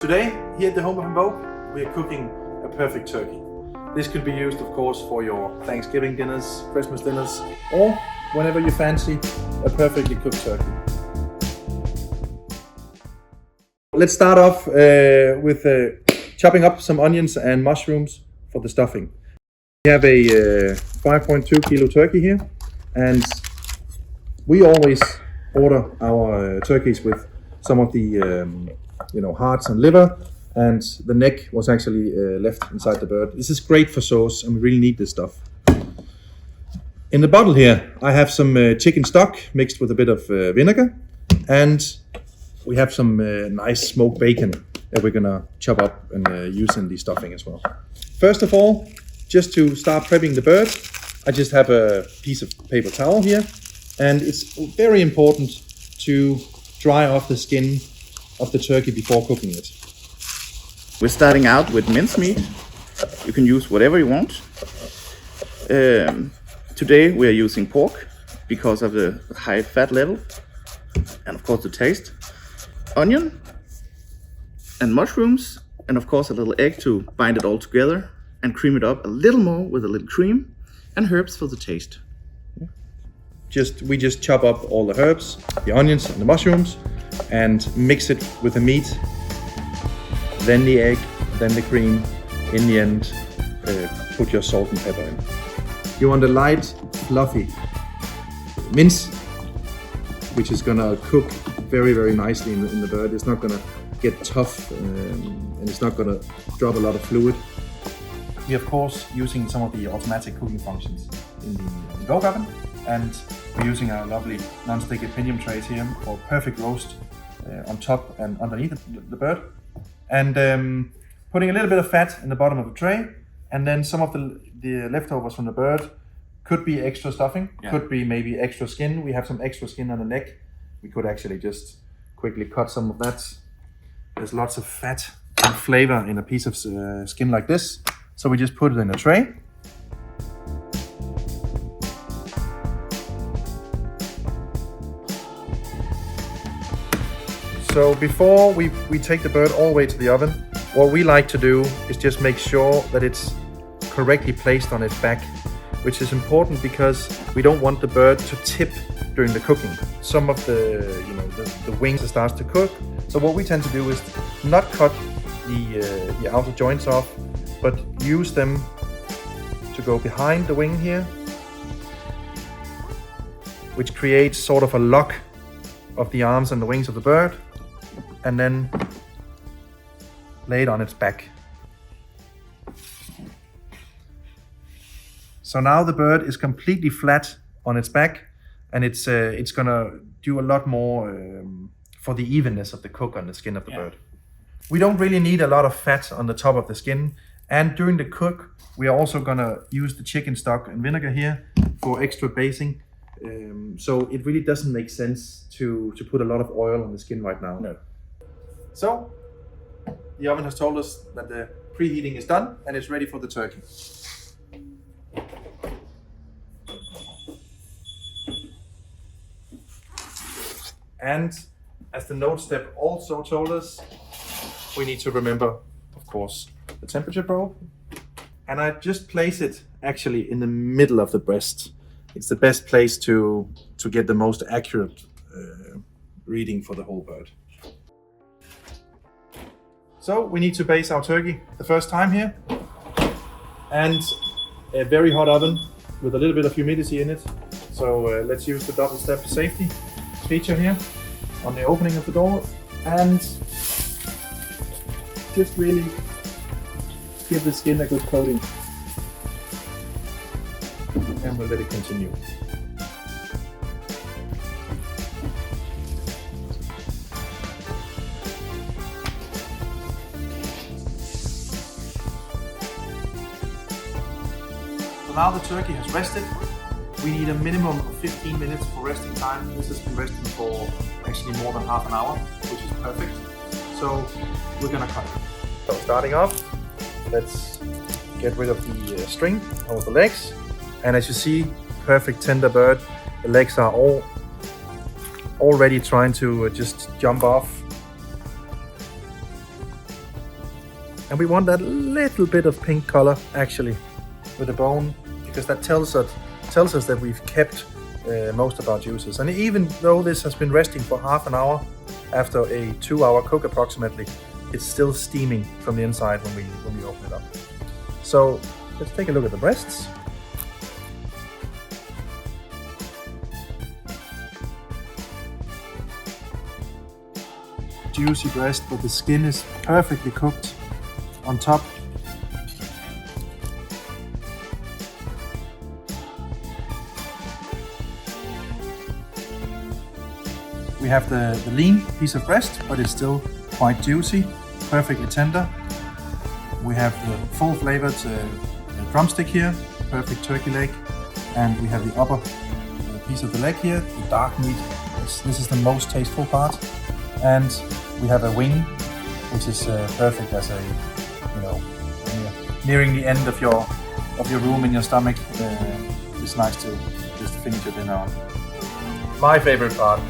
Today, here at the home of Invoq, we are cooking a perfect turkey. This could be used, of course, for your Thanksgiving dinners, Christmas dinners, or whenever you fancy a perfectly cooked turkey. Let's start off with chopping up some onions and mushrooms for the stuffing. We have a 5.2 kilo turkey here, and we always order our turkeys with some of the hearts and liver, and the neck was actually left inside the bird. This is great for sauce, and we really need this stuff. In the bottle here, I have some chicken stock mixed with a bit of vinegar, and we have some nice smoked bacon that we're gonna chop up and use in the stuffing as well. First of all, just to start prepping the bird, I just have a piece of paper towel here, and it's very important to dry off the skin of the turkey before cooking it. We're starting out with mincemeat. You can use whatever you want. Today we are using pork because of the high fat level and of course the taste. Onion and mushrooms, and of course a little egg to bind it all together and cream it up a little more with a little cream, and herbs for the taste. We just chop up all the herbs, the onions and the mushrooms, and mix it with the meat, then the egg, then the cream. In the end, put your salt and pepper in. You want a light, fluffy mince, which is gonna cook very, very nicely in the bird. It's not gonna get tough, and it's not gonna drop a lot of fluid. We're of course using some of the automatic cooking functions in the Invoq oven, and we're using our lovely non-stick pinion trays here for perfect roast on top and underneath the bird, and putting a little bit of fat in the bottom of the tray, and then some of the leftovers from the bird. Could be extra stuffing, could be maybe extra skin. We have some extra skin on the neck. We could actually just quickly cut some of that. There's lots of fat and flavor in a piece of skin like this, so we just put it in a tray. So before we take the bird all the way to the oven, what we like to do is just make sure that it's correctly placed on its back, which is important because we don't want the bird to tip during the cooking. Some of the wings starts to cook. So what we tend to do is not cut the outer joints off, but use them to go behind the wing here, which creates sort of a lock of the arms and the wings of the bird, and then lay it on its back. So now the bird is completely flat on its back, and it's gonna do a lot more for the evenness of the cook on the skin of the bird. We don't really need a lot of fat on the top of the skin, and during the cook we are also gonna use the chicken stock and vinegar here for extra basing. So it really doesn't make sense to put a lot of oil on the skin right now. No. So the oven has told us that the preheating is done and it's ready for the turkey. And as the note step also told us, we need to remember, of course, the temperature probe. And I just place it actually in the middle of the breast. It's the best place to get the most accurate reading for the whole bird. So we need to base our turkey the first time here, and a very hot oven with a little bit of humidity in it. So let's use the double step safety feature here on the opening of the door, and just really give the skin a good coating, and we'll let it continue. So now the turkey has rested. We need a minimum of 15 minutes for resting time. This has been resting for actually more than half an hour, which is perfect. So we're gonna cut it. So starting off, let's get rid of the string over the legs. And as you see, perfect tender bird. The legs are already trying to just jump off. And we want that little bit of pink color actually with the bone, because that tells us that we've kept most of our juices. And even though this has been resting for half an hour after a 2-hour cook approximately, it's still steaming from the inside when we open it up. So let's take a look at the breasts. Juicy breast, but the skin is perfectly cooked on top. We have the lean piece of breast, but it's still quite juicy, perfectly tender. We have the full flavored drumstick here, perfect turkey leg, and we have the upper piece of the leg here, the dark meat. This is the most tasteful part, and we have a wing, which is perfect as a, when you're nearing the end of your room in your stomach. It's nice to just finish your dinner on. My favorite part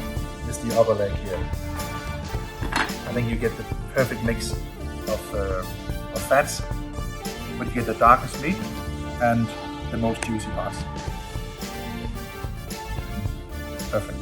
is the upper leg here. I think you get the perfect mix of fats, but you get the darkest meat and the most juicy parts. Perfect.